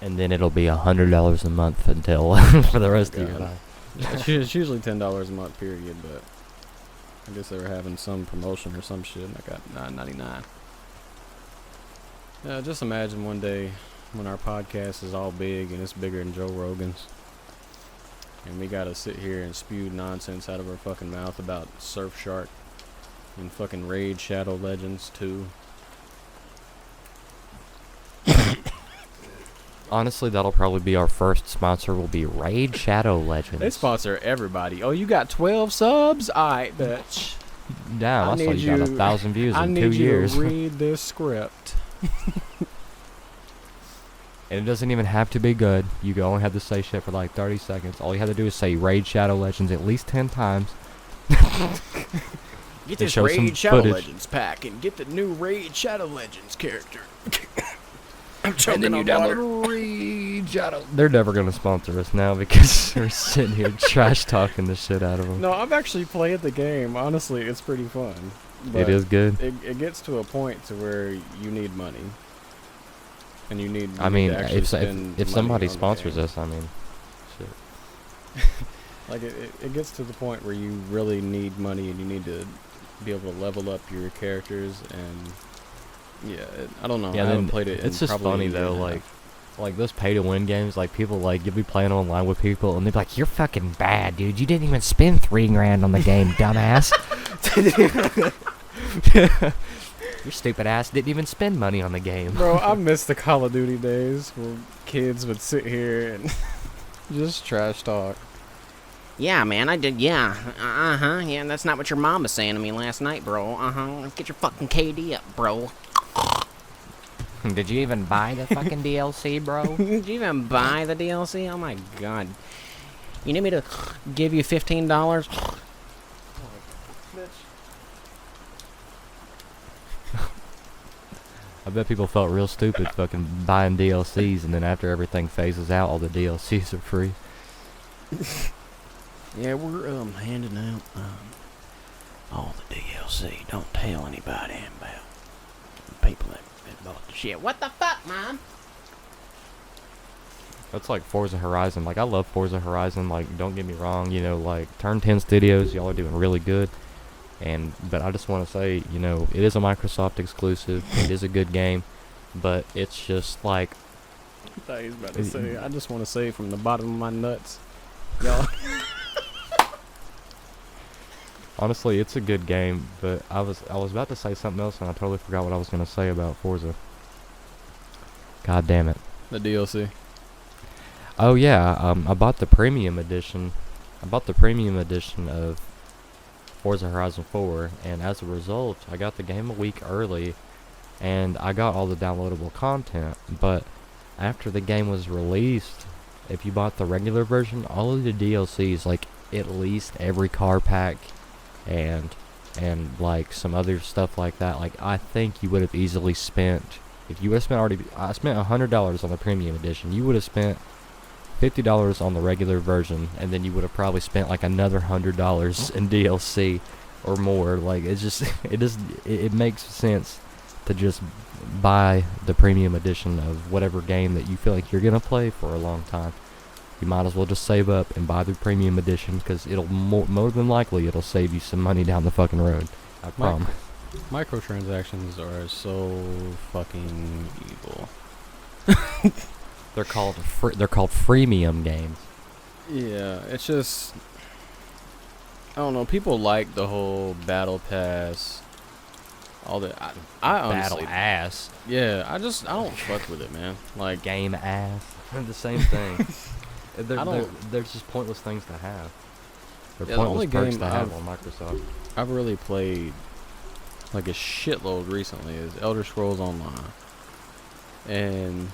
And then it'll be $100 a month until for the rest of your life. It's usually $10 a month, period. But I guess they were having some promotion or some shit, and I got $9.99. Yeah, just imagine one day when our podcast is all big and it's bigger than Joe Rogan's, and we gotta sit here and spew nonsense out of our fucking mouth about Surfshark and fucking Raid Shadow Legends 2. Honestly, that'll probably be our first sponsor. Will be Raid Shadow Legends. They sponsor everybody. Oh, you got 12 subs? Alright, bitch. Damn, I saw you got 1,000 views in 2 years. I need you to read this script. And it doesn't even have to be good. You only have to say shit for like 30 seconds. All you have to do is say Raid Shadow Legends at least 10 times. Get They this show some Raid Shadow footage. Legends pack and get the new Raid Shadow Legends character. I'm And choking then you on water. download Raid Shadow. They're never gonna sponsor us now because we're sitting here trash talking the shit out of them. No, I've actually played the game. Honestly, it's pretty fun. It But is good. It gets to a point to where you need money. And you need. I mean, to actually if spend if money somebody on the sponsors game. us, I mean, shit. Like it gets to the point where you really need money and you need to be able to level up your characters and I don't know. Yeah, I haven't then played it. it's in just probably funny a year though, and a like half. like those pay to win games, like people like you'll be playing online with people and they'll be like, "You're fucking bad, dude. You didn't even spend $3,000 on the game, dumbass. Your stupid ass didn't even spend money on the game." Bro, I miss the Call of Duty days where kids would sit here and just trash talk. Yeah, man, I did, yeah. Yeah, that's not what your mom was saying to me last night, bro. Get your fucking KD up, bro. Did you even buy the fucking DLC, bro? Did you even buy the DLC? Oh my god. You need me to give you $15? I bet people felt real stupid fucking buying DLCs, and then after everything phases out, all the DLCs are free. Yeah, we're, handing out, all the DLC. Don't tell anybody about people that bought the shit. What the fuck, Mom? That's like Forza Horizon. Like, I love Forza Horizon. Like, don't get me wrong, you know, like, Turn 10 Studios, y'all are doing really good. But I just want to say, you know, it is a Microsoft exclusive. It is a good game. But it's just like, I thought he was about to say, I just want to say from the bottom of my nuts, y'all. honestly, it's a good game. But I was about to say something else, and I totally forgot what I was going to say about Forza. God damn it. The DLC. Oh yeah, I bought the premium edition. I bought the premium edition of Forza Horizon 4, and as a result, I got the game a week early, and I got all the downloadable content. But after the game was released, if you bought the regular version, all of the DLCs, like at least every car pack, and like some other stuff like that, like I think you would have easily spent, if you would have spent I spent $100 on the premium edition. You would have spent $50 on the regular version, and then you would have probably spent like another $100 in DLC or more. Like, it's just it makes sense to just buy the premium edition of whatever game that you feel like you're gonna play for a long time. You might as well just save up and buy the premium edition, because it'll more than likely it'll save you some money down the fucking road. I promise. Microtransactions are so fucking evil. They're called freemium games. Yeah, it's just, I don't know. People like the whole battle pass, all that. I honestly, ass. yeah, I don't fuck with it, man. Like, Game ass. The same thing. I don't- They're just pointless things to have. They're Yeah, the pointless only perks game to have I've- on Microsoft. I've really played like a shitload recently is Elder Scrolls Online, and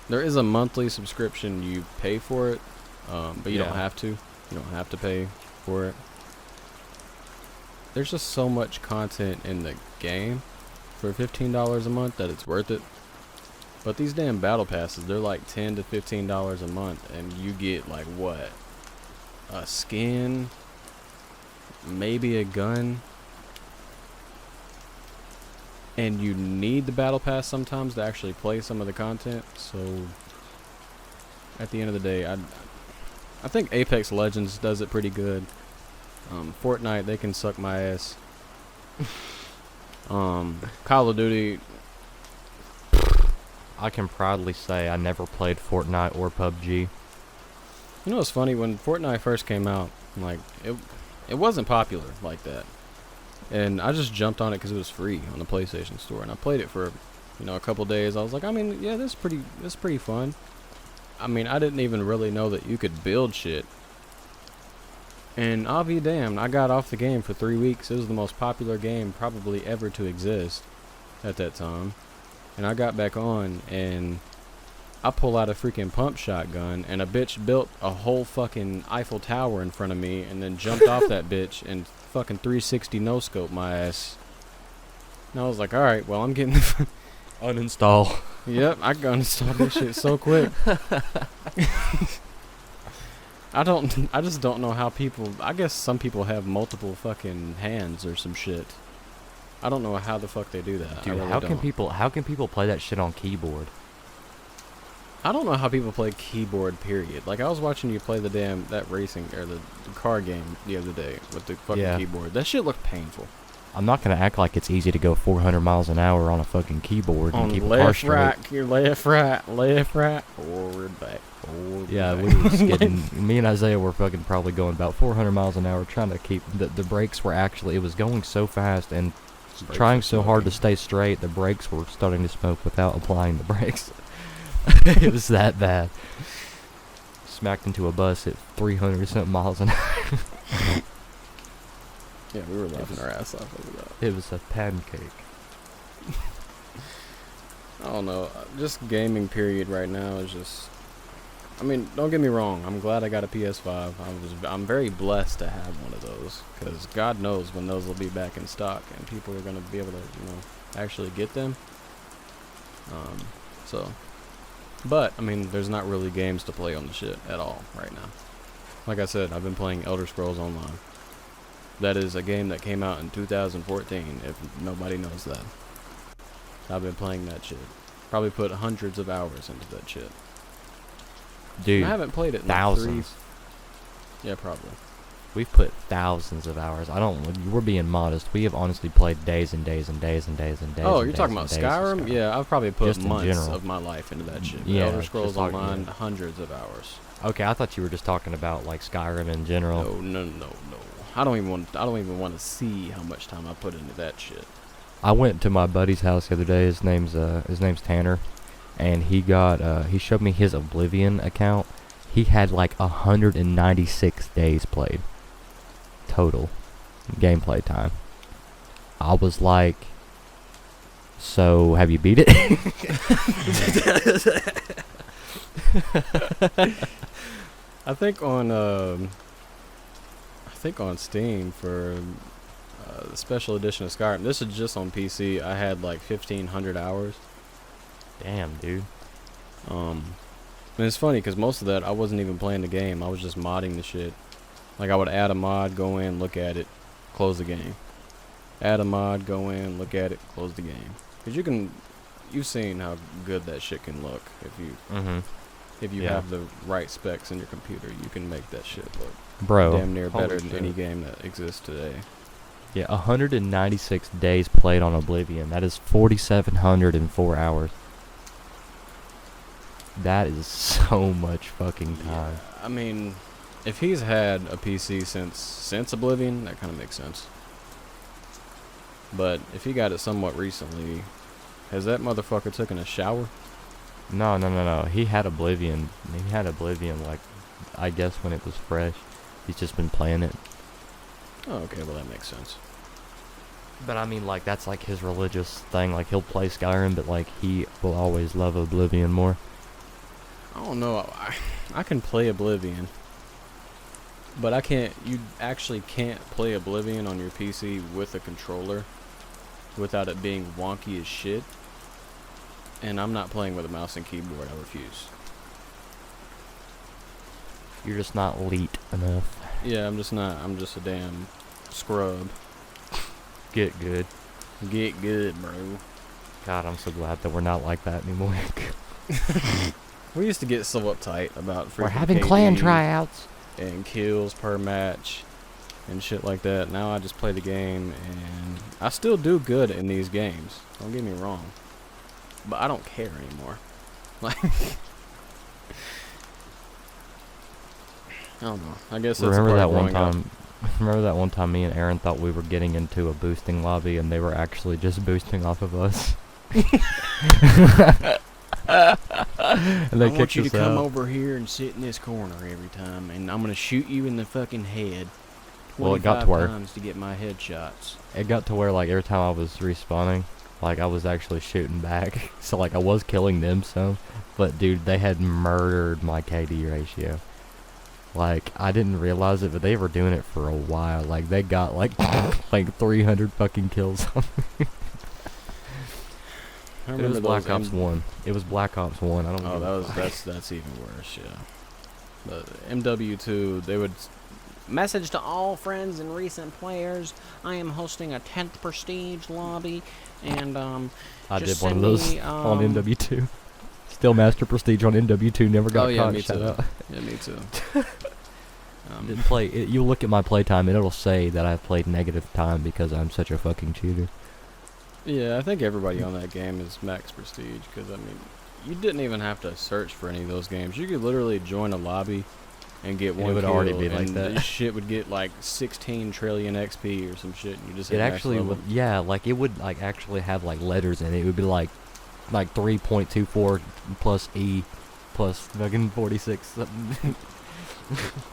there is a monthly subscription. You pay for it, but you don't Yeah. have to. You don't have to pay for it. There's just so much content in the game for $15 a month that it's worth it. But these damn battle passes, they're like $10 to $15 a month, and you get like what? A skin, maybe a gun, and you need the battle pass sometimes to actually play some of the content. So at the end of the day, I think Apex Legends does it pretty good. Fortnite, they can suck my ass. Call of Duty, I can proudly say I never played Fortnite or PUBG. you know what's funny? When Fortnite first came out, like it wasn't popular like that, and I just jumped on it because it was free on the PlayStation Store, and I played it for, a couple days. I was like, I mean, yeah, this is pretty fun. I mean, I didn't even really know that you could build shit, and I'll be damned, I got off the game for 3 weeks. It was the most popular game probably ever to exist at that time, and I got back on, and I pull out a freaking pump shotgun, and a bitch built a whole fucking Eiffel Tower in front of me, and then jumped off that bitch and fucking 360 no scope my ass. And I was like, all right, well, I'm getting. Uninstall. Yep, I can uninstall this shit so quick. I just don't know how people. I guess some people have multiple fucking hands or some shit. I don't know how the fuck they do that. Dude, I really how don't. can people play that shit on keyboard? I don't know how people play keyboard, period. Like, I was watching you play that racing, or the car game the other day with the fucking keyboard. That shit looked painful. I'm not gonna act like it's easy to go 400 miles an hour on a fucking keyboard and On keep a car left, straight. right, your left, right, forward, back, forward, Yeah, back. we were skidding. Me and Isaiah were fucking probably going about 400 miles an hour trying to keep... The brakes were actually... It was going so fast and trying so hard to stay straight, the brakes were starting to smoke without applying the brakes. It was that bad. Smacked into a bus at 300-something miles an hour. Yeah, we were laughing our ass off over that. It was a pancake. I don't know. Just gaming period right now is just... I mean, don't get me wrong. I'm glad I got a PS5. I'm very blessed to have one of those, because God knows when those will be back in stock and people are going to be able to, actually get them. But, I mean, there's not really games to play on the shit at all right now. Like I said, I've been playing Elder Scrolls Online. That is a game that came out in 2014, if nobody knows that. I've been playing that shit. Probably put hundreds of hours into that shit. Dude, I haven't played it in thousands. Yeah, probably. We've put thousands of hours. We're being modest. We have honestly played days and days and days and days and days. Oh, and you're days talking and about days of Skyrim? Yeah, I've probably put Just in months general. of my life into that shit. Yeah, Elder Scrolls just like- Online, yeah. hundreds of hours. Okay, I thought you were just talking about like Skyrim in general. No. I don't even want to see how much time I put into that shit. I went to my buddy's house the other day. His name's Tanner, and he showed me his Oblivion account. He had like 196 days played total gameplay time. I was like, so have you beat it? I think on Steam for the special edition of Skyrim. This is just on PC. I had like 1,500 hours. Damn, dude. And it's funny because most of that I wasn't even playing the game. I was just modding the shit. Like, I would add a mod, go in, look at it, close the game. Add a mod, go in, look at it, close the game. Because you've seen how good that shit can look. If you Yeah. have the right specs in your computer, you can make that shit look Bro, damn near holy better than any shit. game that exists today. Yeah, 196 days played on Oblivion. That is 4,704 hours. That is so much fucking time. I mean, if he's had a PC since Oblivion, that kind of makes sense. But if he got it somewhat recently, has that motherfucker taken a shower? No. He had Oblivion. Like, I guess when it was fresh. He's just been playing it. Oh, okay, well that makes sense. But I mean, like, that's like his religious thing. Like, he'll play Skyrim, but like, he will always love Oblivion more. I don't know. I can play Oblivion, but I can't. You actually can't play Oblivion on your PC with a controller without it being wonky as shit. And I'm not playing with a mouse and keyboard. I refuse. You're just not elite enough. Yeah, I'm just not. I'm just a damn scrub. Get good. Get good, bro. God, I'm so glad that we're not like that anymore. We used to get so uptight about freaking We're having KD clan tryouts. and kills per match and shit like that. Now I just play the game, and I still do good in these games. Don't get me wrong, but I don't care anymore. Like, I don't know. I guess that's Remember part that of one growing up. time? Remember that one time me and Aaron thought we were getting into a boosting lobby, and they were actually just boosting off of us. And they I want kicked you to us come out. over here and sit in this corner every time, and I'm gonna shoot you in the fucking head. Well, it got to 25 where- times to get my headshots. It got to where, like, every time I was respawning, Like, I was actually shooting back. So, like, I was killing them some. But, dude, they had murdered my KD ratio. Like, I didn't realize it, but they were doing it for a while. Like, they got, like, like 300 fucking kills on me. It was Black Ops 1. It was Black Ops 1. I don't know. Oh, that's even worse, yeah. But MW2, they would... Message to all friends and recent players. I am hosting a 10th Prestige lobby, and I just did one of send those me, on MW2. Still Master Prestige on MW2. Never got caught. me Shout too. out. Yeah, me too. Didn't play. You look at my playtime, and it'll say that I've played negative time because I'm such a fucking cheater. Yeah, I think everybody on that game is max prestige, because, I mean, you didn't even have to search for any of those games. You could literally join a lobby and get one It would kill, already be like and that. this shit would get, like, 16 trillion XP or some shit, and you just hit It max actually level. would, yeah, like it would like actually have like letters in it. It would be like 3.24 plus E plus fucking 46 something.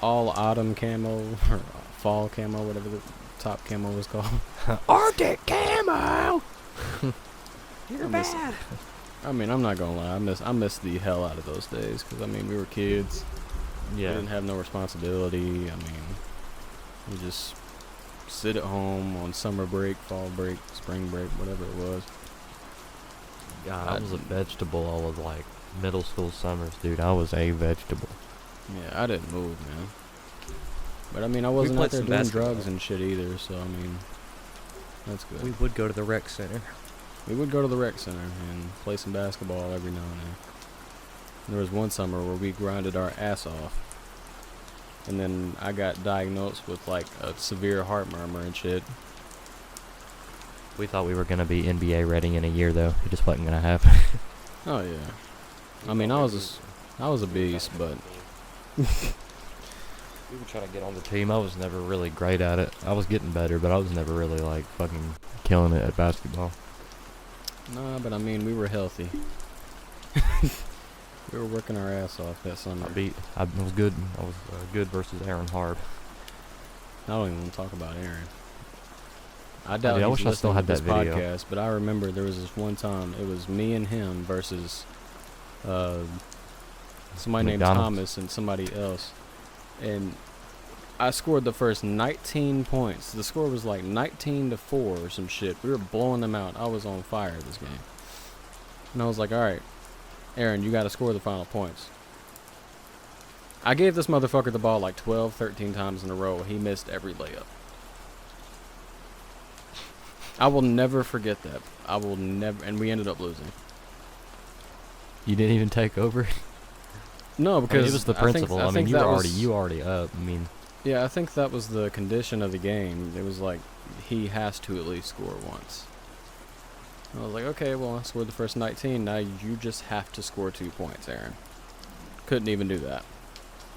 All autumn camo, or fall camo, whatever the top camo was called. Arctic camo. You're bad. I mean, I'm not gonna lie, I miss the hell out of those days, because, I mean, we were kids. We Yeah. didn't have no responsibility. I mean, we just sit at home on summer break, fall break, spring break, whatever it was. God, I was a vegetable all of like middle school summers, dude. I was a vegetable. Yeah, I didn't move, man. But I mean, I wasn't played out there some doing basketball. drugs and shit either, so I mean, that's good. We would go to the rec center. We would go to the rec center and play some basketball every now and then. There was one summer where we grinded our ass off. And then I got diagnosed with like a severe heart murmur and shit. We thought we were gonna be NBA ready in a year, though. It just wasn't gonna happen. Oh yeah. I mean, I was a beast, but We were trying to get on the team. I was never really great at it. I was getting better, but I was never really like fucking killing it at basketball. nah, but I mean, we were healthy. We were working our ass off that summer. I was good. I was good versus Aaron Hard. I don't even want to talk about Aaron. I doubt I he's wish I still listening had to this that video. podcast, but I remember there was this one time, it was me and him versus somebody named McDonald's. Thomas and somebody else. And I scored the first 19 points. The score was like 19-4 or some shit. We were blowing them out. I was on fire this game. And I was like, alright, Aaron, you got to score the final points. I gave this motherfucker the ball like 12, 13 times in a row. He missed every layup. I will never forget that. I will never, and we ended up losing. You didn't even take over. No, because it was the I think- principle. I I mean, think you that were was- already up. I mean, Yeah, I think that was the condition of the game. It was like, he has to at least score once. I was like, okay, well, I scored the first 19. Now you just have to score 2 points, Aaron. Couldn't even do that.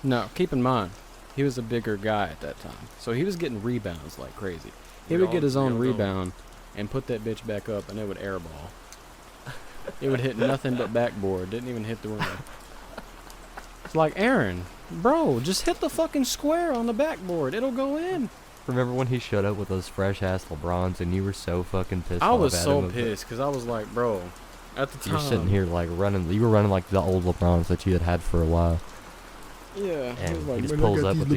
No, keep in mind, he was a bigger guy at that time. So he was getting rebounds like crazy. He would get his own rebound and put that bitch back up, and it would airball. It would hit nothing but backboard. Didn't even hit the rim. It's like, Aaron, bro, just hit the fucking square on the backboard. It'll go in. remember when he showed up with those fresh ass LeBrons and you were so fucking pissed I off was at so him? pissed because I was like, bro, at the time. You're sitting here like running. You were running like the old LeBrons that you had had for a while. Yeah. And was like, he just "Man, I pulls got up with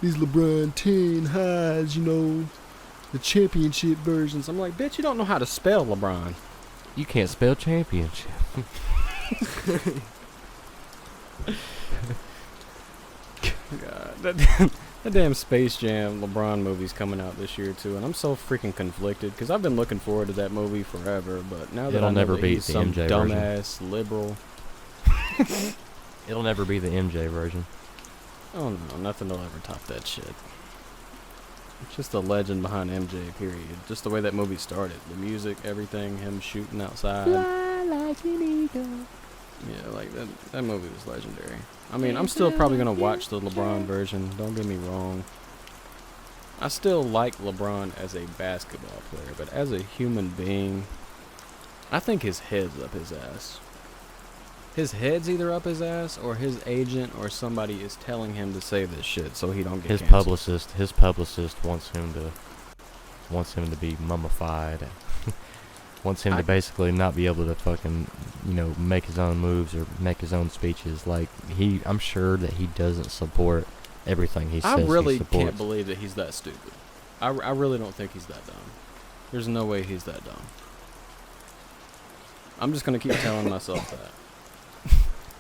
these LeBron 10 highs, you know, the championship versions. I'm like, bitch, you don't know how to spell LeBron. You can't spell championship. God, that damn Space Jam LeBron movie's coming out this year too, and I'm so freaking conflicted because I've been looking forward to that movie forever, but now that It'll I know never that beat he's the some MJ version. dumbass liberal. It'll never be the MJ version. Oh no, nothing will ever top that shit. It's just the legend behind MJ, period. Just the way that movie started. The music, everything, him shooting outside. Fly like an eagle. Yeah, like that movie was legendary. I mean, I'm still probably gonna watch the LeBron version, don't get me wrong. I still like LeBron as a basketball player, but as a human being, I think his head's up his ass. His head's either up his ass or his agent or somebody is telling him to say this shit so he don't get His canceled. publicist wants him to be mummified. wants him to basically not be able to fucking, make his own moves or make his own speeches. Like, I'm sure that he doesn't support everything he says I really he supports. can't believe that he's that stupid. I really don't think he's that dumb. There's no way he's that dumb. I'm just going to keep telling myself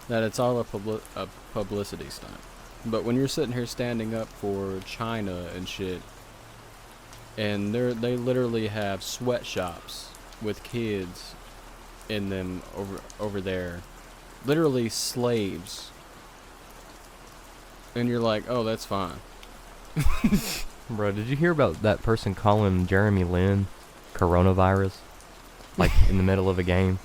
that it's all a publicity stunt. But when you're sitting here standing up for China and shit, and they literally have sweatshops with kids in them over there, literally slaves, and you're like, oh, that's fine. Bro, did you hear about that person calling Jeremy Lin coronavirus? Like, in the middle of a game?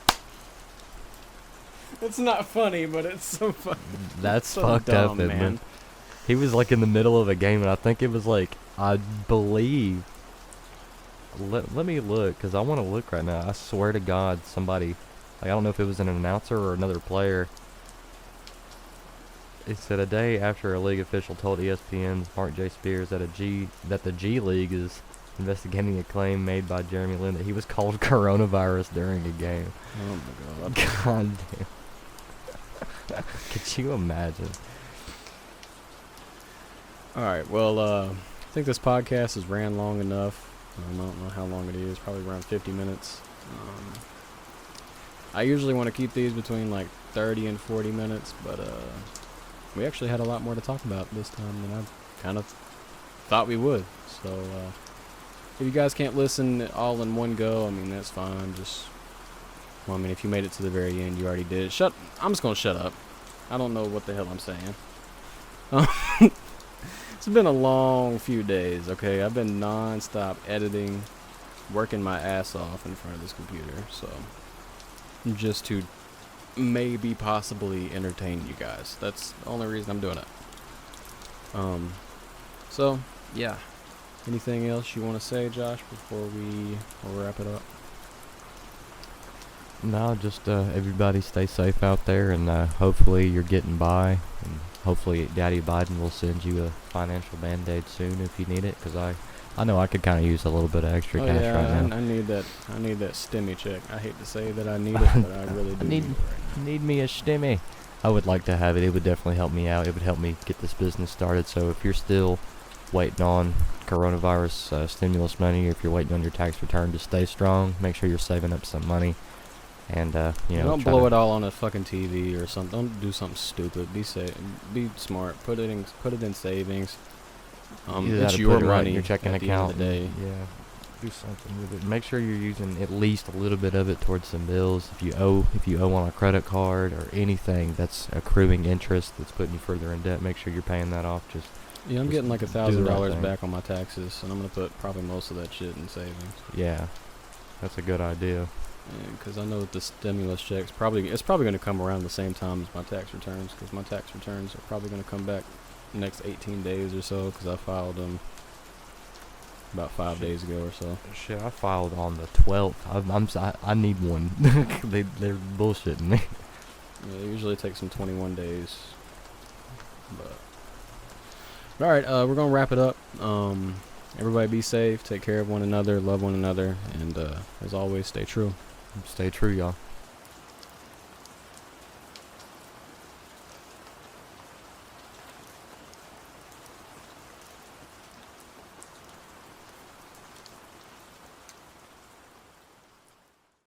It's not funny, but it's so funny. That's so fucked dumb, up, man. man. He was, like, in the middle of a game, and I think it was, like, I believe... Let me look, because I want to look right now. I swear to God, somebody... Like, I don't know if it was an announcer or another player. It said a day after a league official told ESPN's Mark J. Spears that the G League is investigating a claim made by Jeremy Lin that he was called coronavirus during a game. Oh my God. God damn. Could you imagine? Alright, well, I think this podcast has ran long enough. I don't know how long it is, probably around 50 minutes. I usually want to keep these between like 30 and 40 minutes, but we actually had a lot more to talk about this time than I kind of thought we would. So if you guys can't listen all in one go, I mean, that's fine. If you made it to the very end, you already did. I'm just going to shut up. I don't know what the hell I'm saying. It's been a long few days, okay? I've been non-stop editing, working my ass off in front of this computer, so just to maybe possibly entertain you guys. That's the only reason I'm doing it. So, yeah. Anything else you want to say, Josh, before we'll wrap it up? No, just everybody stay safe out there, and hopefully you're getting by, and hopefully Daddy Biden will send you a financial band-aid soon if you need it, because I know I could kind of use a little bit of extra cash right now. I need that stimmy check. I hate to say that I need it, but I really do need it right now. Need me a stimmy. I would like to have it. It would definitely help me out. It would help me get this business started. So if you're still waiting on coronavirus stimulus money, or if you're waiting on your tax return, just stay strong. Make sure you're saving up some money. And, don't blow it all on a fucking TV or something. Don't do something stupid. Be safe. Be smart. Put it in savings. It's your money in your checking account. At the end of the day. Yeah. Do something with it. Make sure you're using at least a little bit of it towards some bills. If you owe on a credit card or anything that's accruing interest that's putting you further in debt, make sure you're paying that off. I'm getting like $1,000 back on my taxes, and I'm gonna put probably most of that shit in savings. Yeah, that's a good idea. Because I know that the stimulus checks it's probably going to come around the same time as my tax returns, because my tax returns are probably going to come back next 18 days or so, because I filed them about 5 days ago or so. Shit, I filed on the 12th. I need one. They're bullshitting me. Yeah, it usually takes them 21 days. But all right, we're gonna wrap it up. Everybody be safe, take care of one another, love one another, and as always, stay true. Stay true, y'all.